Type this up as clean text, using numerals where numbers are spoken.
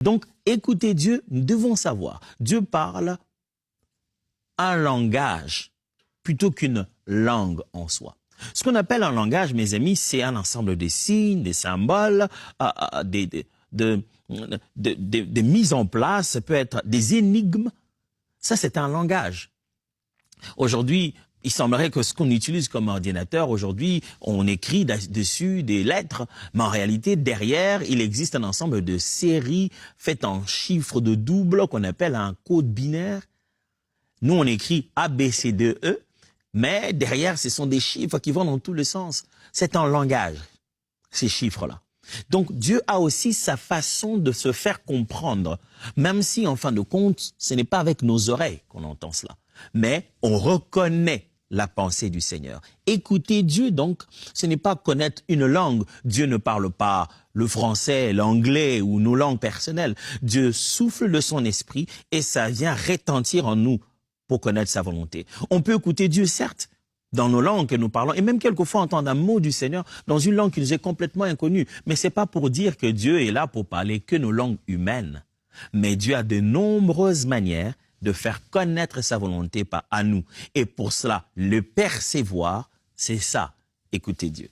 Donc, écouter Dieu, nous devons savoir. Dieu parle un langage plutôt qu'une langue en soi. Ce qu'on appelle un langage, mes amis, c'est un ensemble de signes, des symboles, des mises en place, ça peut être des énigmes. Ça, c'est un langage. Aujourd'hui, il semblerait que ce qu'on utilise comme ordinateur, aujourd'hui, on écrit dessus des lettres, mais en réalité, derrière, il existe un ensemble de séries faites en chiffres de double qu'on appelle un code binaire. Nous, on écrit A, B, C, D, E, mais derrière, ce sont des chiffres qui vont dans tous les sens. C'est un langage, ces chiffres-là. Donc, Dieu a aussi sa façon de se faire comprendre, même si, en fin de compte, ce n'est pas avec nos oreilles qu'on entend cela, mais on reconnaît la pensée du Seigneur. Écouter Dieu, donc, ce n'est pas connaître une langue. Dieu ne parle pas le français, l'anglais ou nos langues personnelles. Dieu souffle de son esprit et ça vient retentir en nous pour connaître sa volonté. On peut écouter Dieu, certes, dans nos langues que nous parlons, et même quelquefois entendre un mot du Seigneur dans une langue qui nous est complètement inconnue. Mais c'est pas pour dire que Dieu est là pour parler que nos langues humaines. Mais Dieu a de nombreuses manières de faire connaître sa volonté à nous. Et pour cela, le percevoir, c'est ça, écouter Dieu.